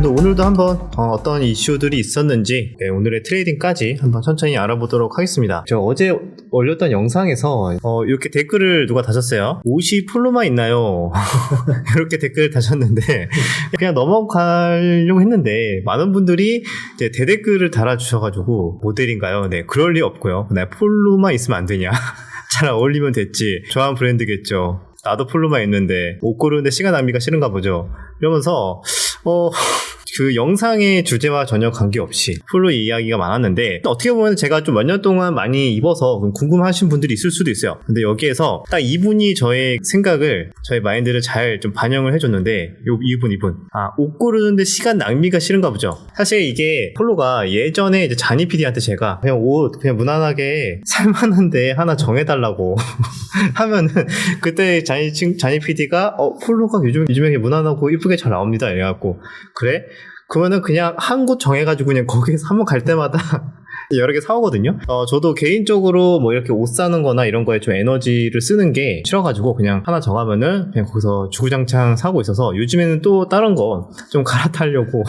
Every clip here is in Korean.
오늘도 한번 어떤 이슈들이 있었는지 오늘의 트레이딩까지 한번 천천히 알아보도록 하겠습니다. 저 어제 올렸던 영상에서 이렇게 댓글을 누가 다셨어요. 옷이 폴로만 있나요? 이렇게 댓글을 다셨는데 그냥 넘어가려고 했는데 많은 분들이 이제 대댓글을 달아주셔가지고 모델인가요? 네, 그럴 리 없고요. 네, 폴로만 있으면 안 되냐? 잘 어울리면 됐지. 좋아하는 브랜드겠죠. 나도 폴로만 있는데 옷 고르는데 시간 낭비가 싫은가 보죠. 이러면서 그 영상의 주제와 전혀 관계없이 폴로 이야기가 많았는데 어떻게 보면 제가 좀 몇 년 동안 많이 입어서 궁금하신 분들이 있을 수도 있어요. 근데 여기에서 딱 이분이 저의 생각을, 저의 마인드를 잘 좀 반영을 해줬는데 이분 옷 고르는데 시간 낭비가 싫은가 보죠. 사실 이게 폴로가 예전에 이제 자니 PD한테 제가 그냥 옷 그냥 무난하게 살만한데 하나 정해달라고 하면은 그때 자니 PD가 폴로가 요즘에 무난하고 이쁘게 잘 나옵니다 이래갖고 그래? 그러면은 그냥 한 곳 정해가지고 그냥 거기에서 한번 갈 때마다 여러 개 사오거든요. 저도 개인적으로 뭐 이렇게 옷 사는 거나 이런 거에 좀 에너지를 쓰는 게 싫어가지고 그냥 하나 정하면은 그냥 거기서 주구장창 사고 있어서 요즘에는 또 다른 거 좀 갈아타려고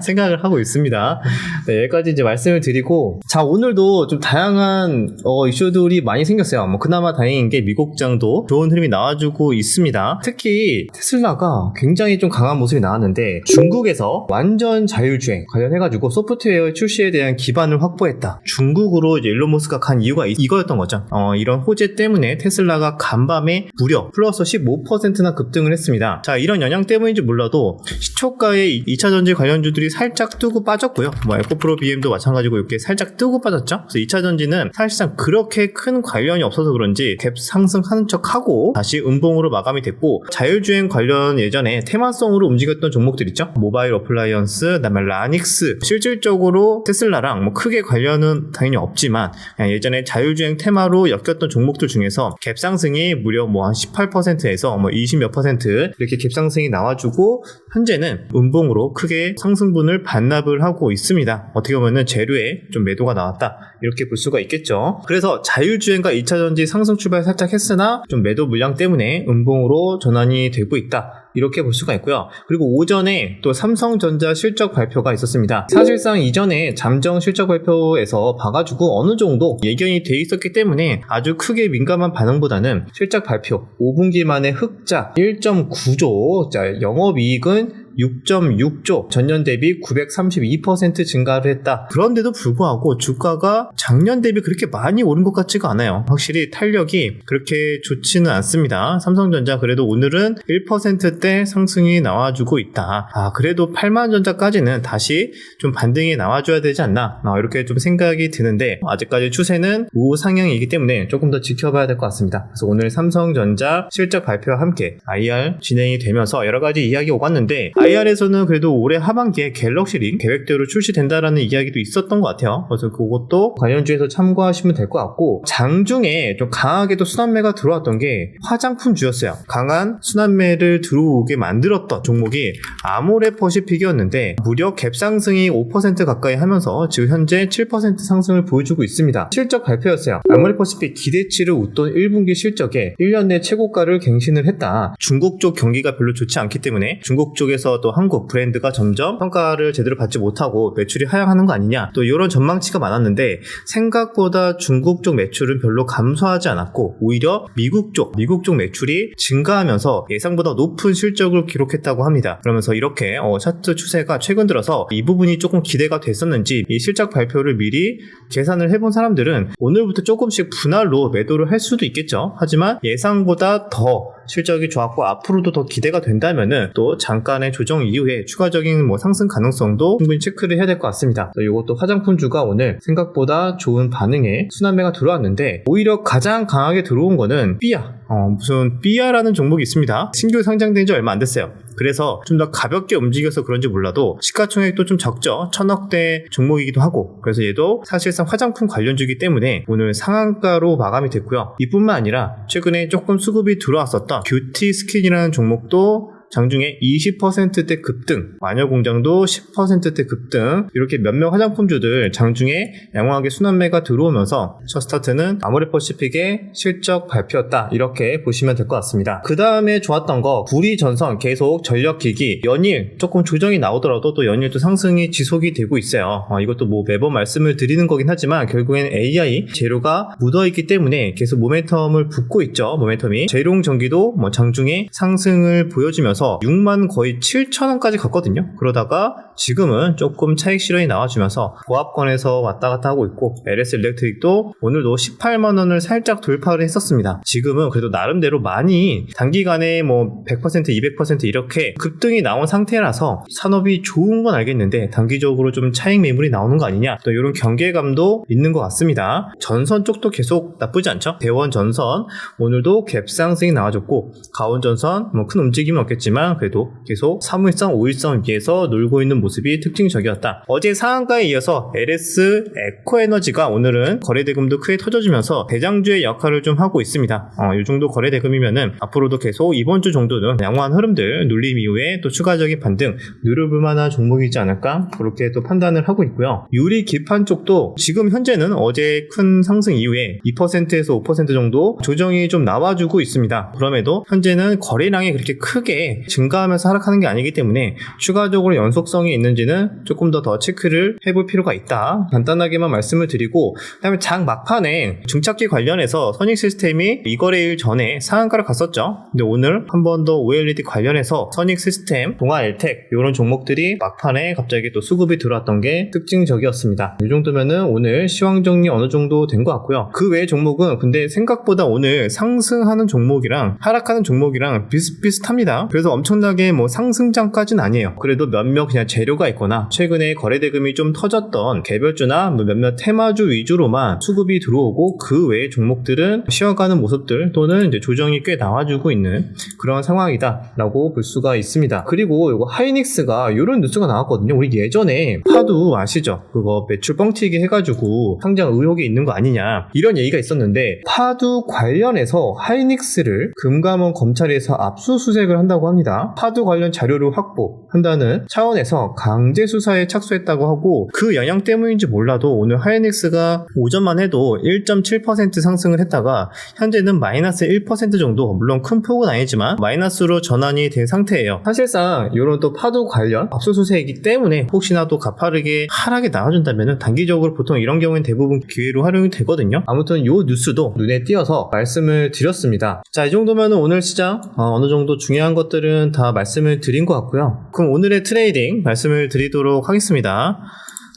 생각을 하고 있습니다. 네, 여기까지 이제 말씀을 드리고, 자, 오늘도 좀 다양한 이슈들이 많이 생겼어요. 뭐 그나마 다행인 게 미국장도 좋은 흐름이 나와주고 있습니다. 특히 테슬라가 굉장히 좀 강한 모습이 나왔는데 중국에서 완전 자율주행 관련해가지고 소프트웨어 출시에 대한 기반을 확보했다. 중국으로 이제 일론 머스크가 간 이유가 이거였던 거죠. 이런 호재 때문에 테슬라가 간밤에 무려 플러스 15%나 급등을 했습니다. 자, 이런 영향 때문인지 몰라도 시초가의 2차전지 관련주들이 살짝 뜨고 빠졌고요. 뭐 에코프로 BM도 마찬가지고 이렇게 살짝 뜨고 빠졌죠. 그래서 2차전지는 사실상 그렇게 큰 관련이 없어서 그런지 갭 상승하는 척하고 다시 음봉으로 마감이 됐고, 자율주행 관련 예전에 테마성으로 움직였던 종목들 있죠. 모바일 어플라이언스, 그다음에 라닉스, 실질적으로 테슬라랑 뭐 크게 관련은 당연히 없지만 그냥 예전에 자율주행 테마로 엮였던 종목들 중에서 갭 상승이 무려 뭐 한 18%에서 뭐 20몇 % 이렇게 갭 상승이 나와주고 현재는 음봉으로 크게 상승분을 반납을 하고 있습니다. 어떻게 보면은 재료에 좀 매도가 나왔다 이렇게 볼 수가 있겠죠. 그래서 자율주행과 2차전지 상승 출발 살짝 했으나 좀 매도 물량 때문에 음봉으로 전환이 되고 있다 이렇게 볼 수가 있고요. 그리고 오전에 또 삼성전자 실적 발표가 있었습니다. 사실상 이전에 잠정 실적 발표에서 봐가지고 어느 정도 예견이 돼 있었기 때문에 아주 크게 민감한 반응보다는 실적 발표 5분기 만에 흑자 1.9조, 자, 영업이익은 6.6조, 전년 대비 932% 증가를 했다. 그런데도 불구하고 주가가 작년 대비 그렇게 많이 오른 것 같지가 않아요. 확실히 탄력이 그렇게 좋지는 않습니다. 삼성전자 그래도 오늘은 1%대 상승이 나와주고 있다. 그래도 8만전자까지는 다시 좀 반등이 나와줘야 되지 않나, 이렇게 좀 생각이 드는데 아직까지 추세는 우상향이기 때문에 조금 더 지켜봐야 될 것 같습니다. 그래서 오늘 삼성전자 실적 발표와 함께 IR 진행이 되면서 여러 가지 이야기 오갔는데, IR에서는 그래도 올해 하반기에 갤럭시 링 계획대로 출시된다라는 이야기도 있었던 것 같아요. 그래서 그것도 관련주에서 참고하시면 될 것 같고, 장중에 좀 강하게 또 순환매가 들어왔던 게 화장품주였어요. 강한 순환매를 들어오게 만들었던 종목이 아모레퍼시픽이었는데 무려 갭 상승이 5% 가까이 하면서 지금 현재 7% 상승을 보여주고 있습니다. 실적 발표였어요. 아모레퍼시픽 기대치를 웃돈 1분기 실적에 1년 내 최고가를 갱신을 했다. 중국 쪽 경기가 별로 좋지 않기 때문에 중국 쪽에서 또 한국 브랜드가 점점 평가를 제대로 받지 못하고 매출이 하향하는 거 아니냐, 또 이런 전망치가 많았는데 생각보다 중국 쪽 매출은 별로 감소하지 않았고 오히려 미국 쪽 매출이 증가하면서 예상보다 높은 실적을 기록했다고 합니다. 그러면서 이렇게 차트 추세가 최근 들어서 이 부분이 조금 기대가 됐었는지 이 실적 발표를 미리 계산을 해본 사람들은 오늘부터 조금씩 분할로 매도를 할 수도 있겠죠. 하지만 예상보다 더 실적이 좋았고 앞으로도 더 기대가 된다면은 또 잠깐의 조정 이후에 추가적인 상승 가능성도 충분히 체크를 해야 될 것 같습니다. 이것도 화장품주가 오늘 생각보다 좋은 반응에 순환매가 들어왔는데 오히려 가장 강하게 들어온 거는 삐아. 무슨 삐아라는 종목이 있습니다. 신규 상장된 지 얼마 안 됐어요. 그래서 좀 더 가볍게 움직여서 그런지 몰라도 시가총액도 좀 적죠. 1000억대 종목이기도 하고, 그래서 얘도 사실상 화장품 관련주이기 때문에 오늘 상한가로 마감이 됐고요. 이뿐만 아니라 최근에 조금 수급이 들어왔었던 뷰티 스킨이라는 종목도 장중에 20%대 급등, 마녀공장도 10%대 급등, 이렇게 몇몇 화장품주들 장중에 양호하게 순환매가 들어오면서 첫 스타트는 아모레퍼시픽의 실적 발표였다, 이렇게 보시면 될 것 같습니다. 그 다음에 좋았던 거, 구리전선 계속 전력기기, 연일 조금 조정이 나오더라도 또 연일 또 상승이 지속이 되고 있어요. 이것도 뭐 매번 말씀을 드리는 거긴 하지만 결국엔 AI 재료가 묻어있기 때문에 계속 모멘텀을 붙고 있죠. 모멘텀이 재룡전기도 뭐 장중에 상승을 보여주면서 6만 거의 7천원까지 갔거든요. 그러다가 지금은 조금 차익 실현이 나와주면서 고압권에서 왔다 갔다 하고 있고, LS 일렉트릭도 오늘도 18만원을 살짝 돌파를 했었습니다. 지금은 그래도 나름대로 많이 단기간에 뭐 100%, 200% 이렇게 급등이 나온 상태라서 산업이 좋은 건 알겠는데 단기적으로 좀 차익 매물이 나오는 거 아니냐, 또 이런 경계감도 있는 것 같습니다. 전선 쪽도 계속 나쁘지 않죠. 대원전선 오늘도 갭 상승이 나와줬고, 가온전선 뭐 큰 움직임은 없겠지만 그래도 계속 3일선, 5일선 위에서 놀고 있는 모습이 특징적이었다. 어제 상한가에 이어서 LS 에코에너지가 오늘은 거래대금도 크게 터져주면서 대장주의 역할을 좀 하고 있습니다. 이 정도 거래대금이면은 앞으로도 계속 이번 주 정도는 양호한 흐름들 눌림 이후에 또 추가적인 반등 누려볼 만한 종목이지 않을까, 그렇게 또 판단을 하고 있고요. 유리 기판 쪽도 지금 현재는 어제 큰 상승 이후에 2%에서 5% 정도 조정이 좀 나와주고 있습니다. 그럼에도 현재는 거래량이 그렇게 크게 증가하면서 하락하는 게 아니기 때문에 추가적으로 연속성이 있는지는 조금 더 체크를 해볼 필요가 있다, 간단하게만 말씀을 드리고, 그 다음에 장 막판에 중착기 관련해서 선익시스템이 이거래일 전에 상한가를 갔었죠. 근데 오늘 한 번 더 OLED 관련해서 선익시스템, 동아엘텍 이런 종목들이 막판에 갑자기 또 수급이 들어왔던 게 특징적이었습니다. 이 정도면은 오늘 시황 정리 어느 정도 된 것 같고요. 그 외의 종목은 근데 생각보다 오늘 상승하는 종목이랑 하락하는 종목이랑 비슷비슷합니다. 그래서 엄청나게 뭐 상승장까지는 아니에요. 그래도 몇몇 그냥 재료가 있거나 최근에 거래대금이 좀 터졌던 개별주나 몇몇 테마주 위주로만 수급이 들어오고, 그 외의 종목들은 쉬어가는 모습들 또는 이제 조정이 꽤 나와주고 있는 그런 상황이다 라고 볼 수가 있습니다. 그리고 이거 하이닉스가 이런 뉴스가 나왔거든요. 우리 예전에 파두 아시죠? 그거 매출 뻥튀기 해가지고 상장 의혹이 있는 거 아니냐, 이런 얘기가 있었는데, 파두 관련해서 하이닉스를 금감원 검찰에서 압수수색을 한다고 합니다. 파두 관련 자료를 확보한다는 차원에서 강제 수사에 착수했다고 하고, 그 영향 때문인지 몰라도 오늘 하이닉스가 오전만 해도 1.7% 상승을 했다가 현재는 마이너스 1% 정도, 물론 큰 폭은 아니지만 마이너스로 전환이 된 상태예요. 사실상 이런 또 파도 관련 압수수색이기 때문에 혹시나 또 가파르게 하락이 나와준다면 단기적으로 보통 이런 경우는 대부분 기회로 활용이 되거든요. 아무튼 이 뉴스도 눈에 띄어서 말씀을 드렸습니다. 자, 이 정도면 오늘 시장 어느 정도 중요한 것들은 다 말씀을 드린 것 같고요. 그럼 오늘의 트레이딩 말씀을 드리도록 하겠습니다.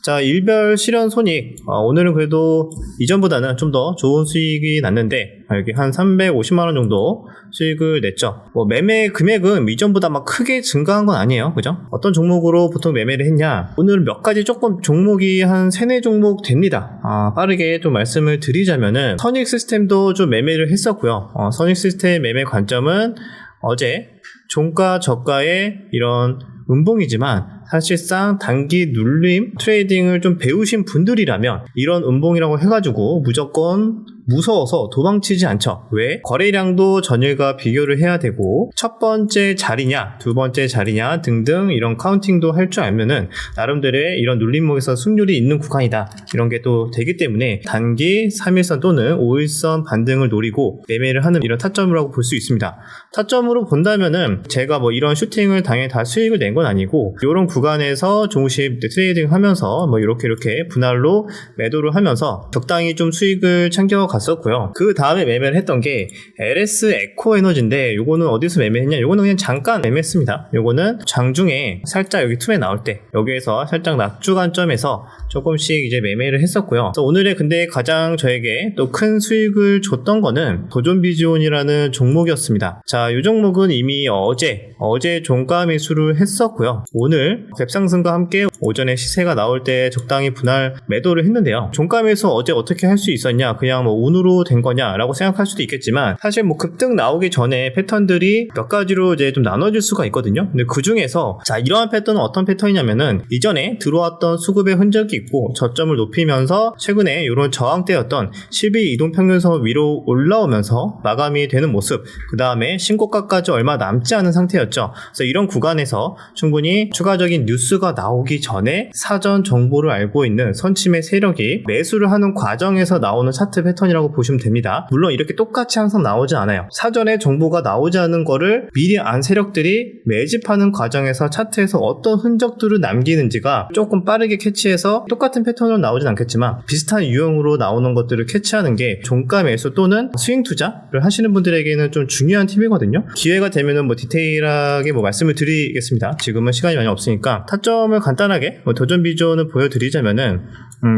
자, 일별 실현 손익, 오늘은 그래도 이전보다는 좀 더 좋은 수익이 났는데, 여기 한 350만원 정도 수익을 냈죠. 뭐 매매 금액은 이전보다 막 크게 증가한 건 아니에요. 그죠? 어떤 종목으로 보통 매매를 했냐, 오늘 몇 가지 조금 종목이 한 3-4종목 됩니다. 빠르게 좀 말씀을 드리자면은 선익시스템도 좀 매매를 했었고요. 선익시스템 매매 관점은 어제 종가 저가의 이런 음봉이지만 사실상 단기 눌림 트레이딩을 좀 배우신 분들이라면 이런 음봉이라고 해가지고 무조건 무서워서 도망치지 않죠. 왜? 거래량도 전일과 비교를 해야 되고 첫 번째 자리냐 두 번째 자리냐 등등 이런 카운팅도 할 줄 알면은 나름대로의 이런 눌림목에서 승률이 있는 구간이다, 이런 게 또 되기 때문에 단기 3일선 또는 5일선 반등을 노리고 매매를 하는 이런 타점이라고 볼 수 있습니다. 타점으로 본다면은 제가 뭐 이런 슈팅을 당연히 다 수익을 낸 건 아니고 이런 구간에서 조금씩 트레이딩 하면서 뭐 이렇게 분할로 매도를 하면서 적당히 좀 수익을 챙겨갔었고요. 그 다음에 매매를 했던 게 LS 에코에너지인데, 요거는 어디서 매매했냐, 요거는 그냥 잠깐 매매했습니다. 요거는 장중에 살짝 여기 틈에 나올 때 여기에서 살짝 낙주 관점에서 조금씩 이제 매매를 했었고요. 그래서 오늘의 근데 가장 저에게 또 큰 수익을 줬던 거는 도전비지온이라는 종목이었습니다. 자, 이 종목은 이미 어제 종가 매수를 했었고요. 오늘 갭상승과 함께 오전에 시세가 나올 때 적당히 분할 매도를 했는데요. 종가 매수 어제 어떻게 할 수 있었냐, 그냥 뭐 운으로 된 거냐라고 생각할 수도 있겠지만 사실 뭐 급등 나오기 전에 패턴들이 몇 가지로 이제 좀 나눠질 수가 있거든요. 근데 그 중에서 자, 이러한 패턴은 어떤 패턴이냐면은 이전에 들어왔던 수급의 흔적이 있고 저점을 높이면서 최근에 이런 저항대였던 10일 이동평균선 위로 올라오면서 마감이 되는 모습, 그 다음에 신고가까지 얼마 남지 않은 상태였죠. 그래서 이런 구간에서 충분히 추가적인 뉴스가 나오기 전에 사전 정보를 알고 있는 선침의 세력이 매수를 하는 과정에서 나오는 차트 패턴이라고 보시면 됩니다. 물론 이렇게 똑같이 항상 나오지 않아요. 사전에 정보가 나오지 않은 거를 미리 안 세력들이 매집하는 과정에서 차트에서 어떤 흔적들을 남기는지가 조금 빠르게 캐치해서 똑같은 패턴으로 나오진 않겠지만 비슷한 유형으로 나오는 것들을 캐치하는 게 종가 매수 또는 스윙 투자를 하시는 분들에게는 좀 중요한 팁이거든요. 기회가 되면은 뭐 디테일하게 뭐 말씀을 드리겠습니다. 지금은 시간이 많이 없으니까 타점을 간단하게 뭐 도전 비전을 보여드리자면은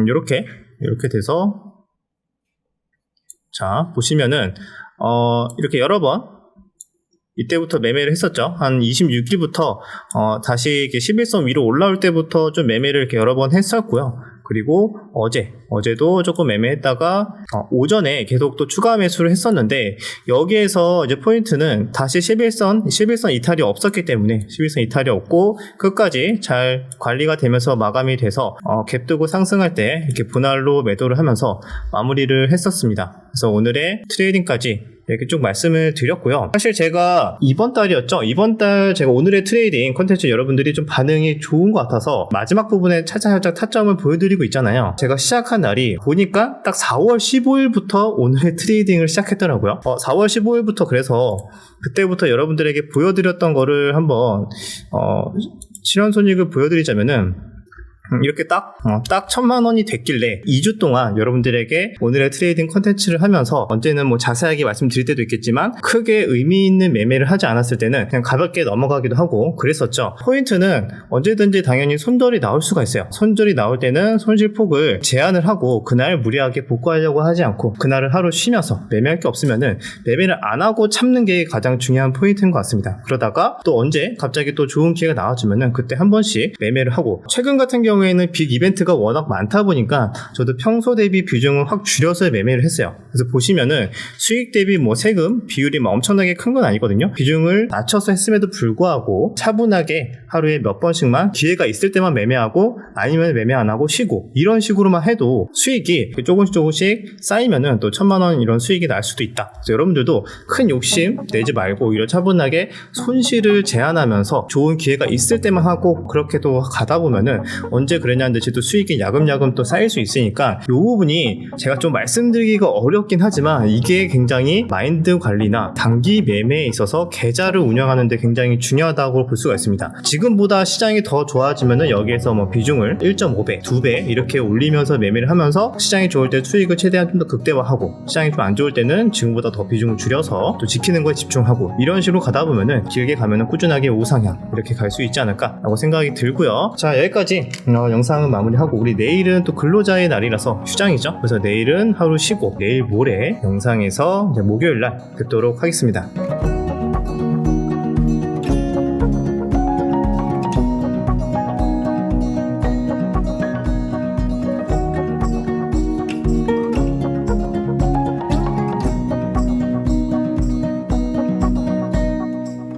이렇게 돼서 자 보시면은 이렇게 여러 번 이때부터 매매를 했었죠. 한 26일부터 다시 이렇게 11선 위로 올라올 때부터 좀 매매를 이렇게 여러 번 했었고요. 그리고 어제도 조금 매매했다가 오전에 계속 또 추가 매수를 했었는데 여기에서 이제 포인트는 다시 11선 이탈이 없었기 때문에 11선 이탈이 없고 끝까지 잘 관리가 되면서 마감이 돼서 갭 뜨고 상승할 때 이렇게 분할로 매도를 하면서 마무리를 했었습니다. 그래서 오늘의 트레이딩까지 이렇게 쭉 말씀을 드렸고요. 사실 제가 이번 달 제가 오늘의 트레이딩 컨텐츠 여러분들이 좀 반응이 좋은 것 같아서 마지막 부분에 살짝 타점을 보여드리고 있잖아요. 제가 시작한 날이 보니까 딱 4월 15일부터 오늘의 트레이딩을 시작했더라고요. 4월 15일부터 그래서 그때부터 여러분들에게 보여드렸던 거를 한번 실현 손익을 보여드리자면은 이렇게 딱 1,000만 원이 됐길래 2주 동안 여러분들에게 오늘의 트레이딩 컨텐츠를 하면서 언제는 뭐 자세하게 말씀드릴 때도 있겠지만 크게 의미 있는 매매를 하지 않았을 때는 그냥 가볍게 넘어가기도 하고 그랬었죠. 포인트는 언제든지 당연히 손절이 나올 수가 있어요. 손절이 나올 때는 손실폭을 제한을 하고 그날 무리하게 복구하려고 하지 않고 그날을 하루 쉬면서 매매할 게 없으면은 매매를 안 하고 참는 게 가장 중요한 포인트인 것 같습니다. 그러다가 또 언제 갑자기 또 좋은 기회가 나와주면은 그때 한 번씩 매매를 하고 최근 같은 경우에는 빅 이벤트가 워낙 많다 보니까 저도 평소 대비 비중을 확 줄여서 매매를 했어요. 그래서 보시면은 수익 대비 뭐 세금 비율이 막 엄청나게 큰 건 아니거든요. 비중을 낮춰서 했음에도 불구하고 차분하게 하루에 몇 번씩만 기회가 있을 때만 매매하고 아니면 매매 안 하고 쉬고 이런 식으로만 해도 수익이 조금씩 쌓이면은 또 1,000만 원 이런 수익이 날 수도 있다. 그래서 여러분들도 큰 욕심 내지 말고 오히려 차분하게 손실을 제한하면서 좋은 기회가 있을 때만 하고 그렇게 또 가다 보면은 언제 그랬냐는 듯이 또 수익이 야금야금 또 쌓일 수 있으니까 이 부분이 제가 좀 말씀드리기가 어렵긴 하지만 이게 굉장히 마인드 관리나 단기 매매에 있어서 계좌를 운영하는 데 굉장히 중요하다고 볼 수가 있습니다. 지금보다 시장이 더 좋아지면은 여기에서 뭐 비중을 1.5배, 2배 이렇게 올리면서 매매를 하면서 시장이 좋을 때 수익을 최대한 좀 더 극대화하고 시장이 좀 안 좋을 때는 지금보다 더 비중을 줄여서 또 지키는 거에 집중하고 이런 식으로 가다 보면은 길게 가면은 꾸준하게 우상향 이렇게 갈 수 있지 않을까 라고 생각이 들고요. 자, 여기까지 영상은 마무리하고 우리 내일은 또 근로자의 날이라서 휴장이죠. 그래서 내일은 하루 쉬고 내일 모레 영상에서 이제 목요일날 뵙도록 하겠습니다.